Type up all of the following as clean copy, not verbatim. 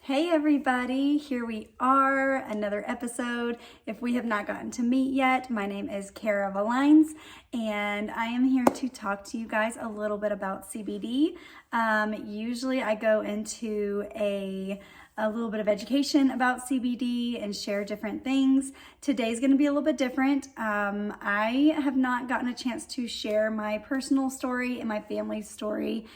Hey everybody, here we are, another episode. If we have not gotten to meet yet, my name is Kara Valines, and I am here to talk to you guys a little bit about CBD. Usually I go into a little bit of education about CBD and share different things. Today's going to be a little bit different. I have not gotten a chance to share my personal story and my family's story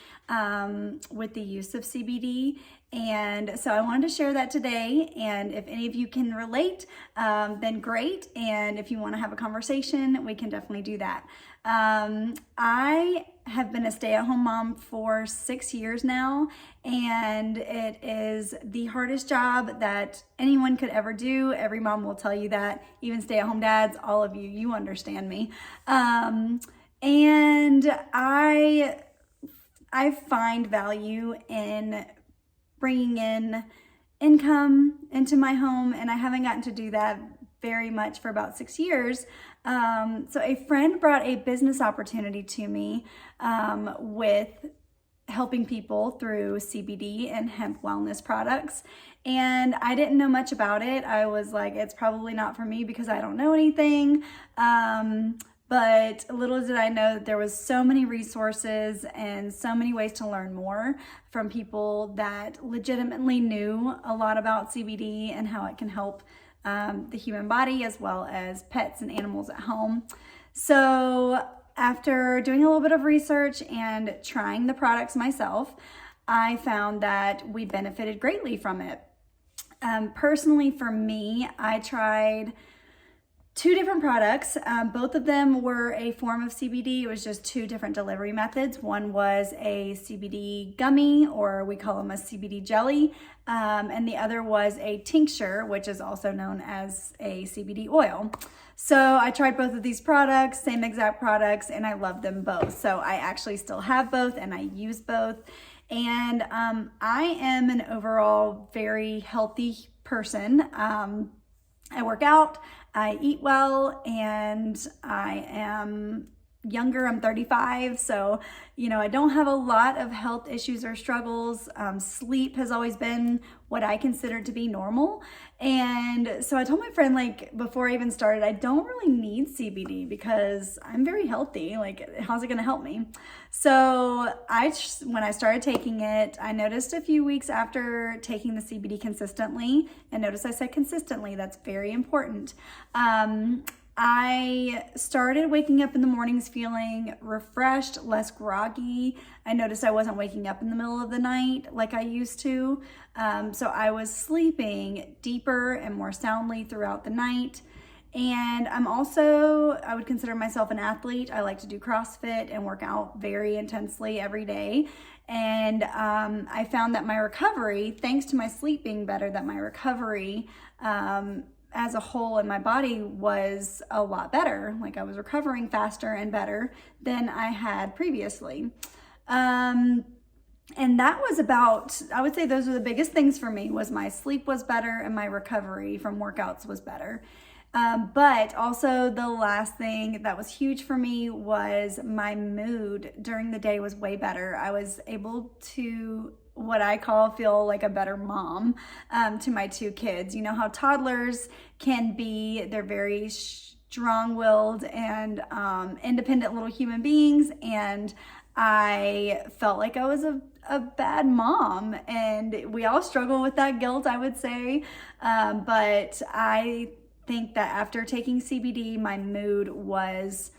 with the use of CBD. And so I wanted to share that today. And if any of you can relate, then great. And if you want to have a conversation, we can definitely do that. I have been a stay-at-home mom for 6 years now, and it is the hardest job that anyone could ever do. Every mom will tell you that, even stay-at-home dads, all of you, you understand me. And I find value in bringing in income into my home, and I haven't gotten to do that very much for about 6 years. So a friend brought a business opportunity to me with helping people through CBD and hemp wellness products. And I didn't know much about it. I was like, it's probably not for me because I don't know anything. But little did I know that there was so many resources and so many ways to learn more from people that legitimately knew a lot about CBD and how it can help the human body as well as pets and animals at home. So after doing a little bit of research and trying the products myself, I found that we benefited greatly from it. Personally, for me, I tried 2 different products. Both of them were a form of CBD. It was just 2 different delivery methods. One was a CBD gummy, or we call them a CBD jelly, and the other was a tincture, which is also known as a CBD oil. So I tried both of these products, same exact products, and I love them both. So I actually still have both and I use both. And I am an overall very healthy person. I work out, I eat well, and I am younger. I'm 35, so I don't have a lot of health issues or struggles. Sleep has always been what I consider to be normal. And so I told my friend, like, before I even started, I don't really need CBD because I'm very healthy. Like, how's it going to help me? So when I started taking it, I noticed a few weeks after taking the CBD consistently, and notice I said consistently, that's very important. I started waking up in the mornings feeling refreshed, less groggy. I noticed I wasn't waking up in the middle of the night like I used to. So I was sleeping deeper and more soundly throughout the night. And I would consider myself an athlete. I like to do CrossFit and work out very intensely every day. And I found that my recovery, thanks to my sleep being better, that my recovery as a whole in my body was a lot better. Like, I was recovering faster and better than I had previously. And that was I would say those are the biggest things for me, was my sleep was better and my recovery from workouts was better. But also the last thing that was huge for me was my mood during the day was way better. I was able to, what I call, feel like a better mom to my 2 kids. You know how toddlers can be, they're very strong-willed and independent little human beings, and I felt like I was a bad mom, and we all struggle with that guilt, I would say, but I think that after taking CBD, my mood was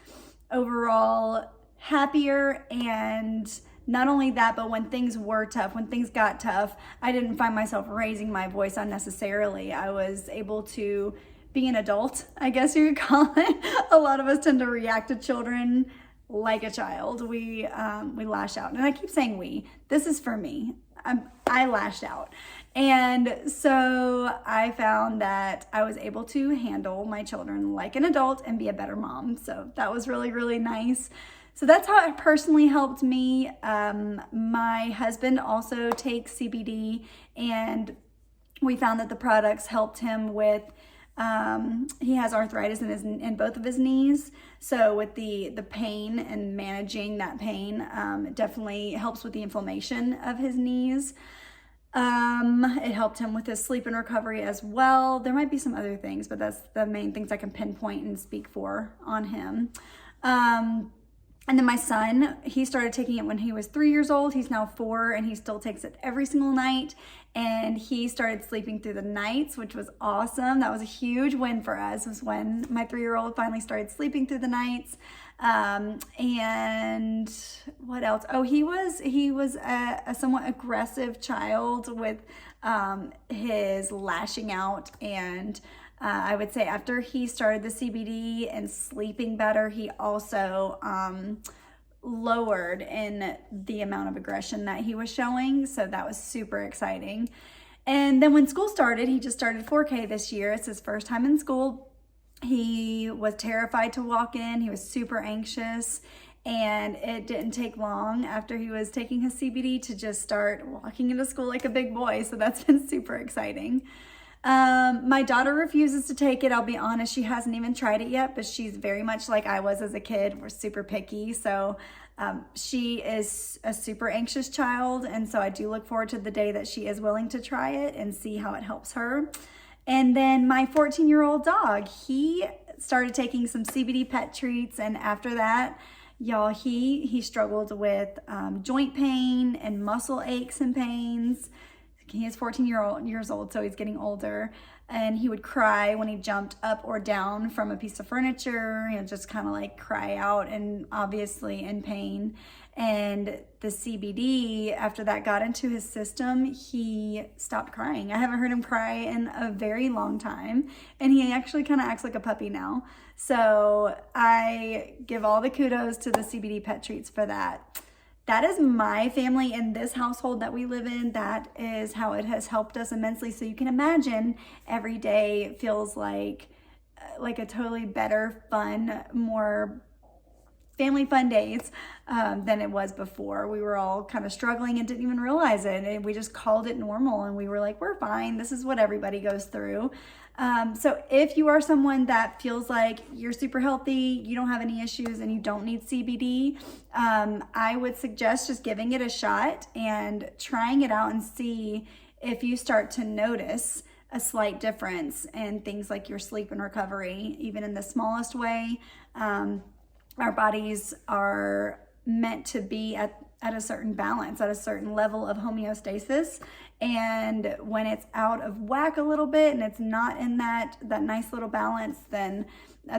overall happier. And not only that, but when things were tough, when things got tough, I didn't find myself raising my voice unnecessarily. I was able to be an adult, I guess you could call it. A lot of us tend to react to children like a child. We lash out. And I keep saying we. This is for me. I lashed out. And so I found that I was able to handle my children like an adult and be a better mom. So that was really, really nice. So that's how it personally helped me. My husband also takes CBD, and we found that the products helped him with, he has arthritis in both of his knees. So with the pain and managing that pain, it definitely helps with the inflammation of his knees. It helped him with his sleep and recovery as well. There might be some other things, but that's the main things I can pinpoint and speak for on him. And then my son, he started taking it when he was 3 years old. He's now 4 and he still takes it every single night. And he started sleeping through the nights, which was awesome. That was a huge win for us, was when my 3-year-old finally started sleeping through the nights. And what else? Oh, he was a somewhat aggressive child with his lashing out, and I would say after he started the CBD and sleeping better, he also lowered in the amount of aggression that he was showing. So that was super exciting. And then when school started, he just started 4K this year. It's his first time in school. He was terrified to walk in. He was super anxious. And it didn't take long after he was taking his CBD to just start walking into school like a big boy. So that's been super exciting. My daughter refuses to take it. I'll be honest, she hasn't even tried it yet, but she's very much like I was as a kid. We're super picky. So she is a super anxious child. And so I do look forward to the day that she is willing to try it and see how it helps her. And then my 14-year-old dog, he started taking some CBD pet treats. And after that, y'all, he struggled with joint pain and muscle aches and pains. He is 14 years old, so he's getting older. And he would cry when he jumped up or down from a piece of furniture. He'll just kind of like cry out and obviously in pain. And the CBD, after that got into his system, he stopped crying. I haven't heard him cry in a very long time. And he actually kind of acts like a puppy now. So I give all the kudos to the CBD pet treats for that. That is my family in this household that we live in. That is how it has helped us immensely. So you can imagine every day feels like a totally better, fun, more family fun days than it was before. We were all kind of struggling and didn't even realize it. And we just called it normal and we were like, we're fine. This is what everybody goes through. So if you are someone that feels like you're super healthy, you don't have any issues and you don't need CBD, I would suggest just giving it a shot and trying it out and see if you start to notice a slight difference in things like your sleep and recovery, even in the smallest way. Our bodies are meant to be at a certain balance, at a certain level of homeostasis. And when it's out of whack a little bit and it's not in that nice little balance, then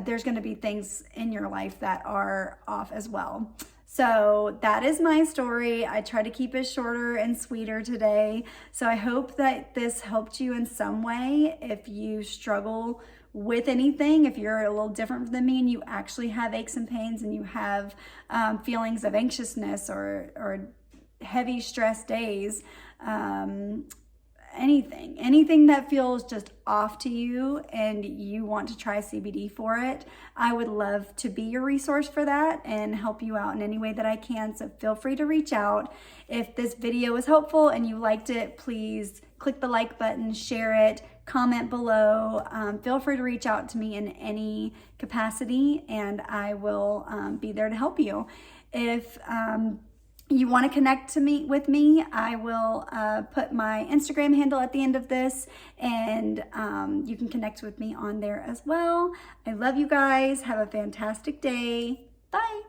there's going to be things in your life that are off as well. So that is my story. I try to keep it shorter and sweeter today. So I hope that this helped you in some way. If you struggle with anything, if you're a little different than me and you actually have aches and pains and you have feelings of anxiousness or heavy stress days, anything that feels just off to you and you want to try CBD for it, I would love to be your resource for that and help you out in any way that I can. So feel free to reach out. If this video was helpful and you liked it, please click the like button, share it, comment below. Feel free to reach out to me in any capacity and I will be there to help you. If you want to connect with me, I will put my Instagram handle at the end of this and you can connect with me on there as well. I love you guys. Have a fantastic day. Bye.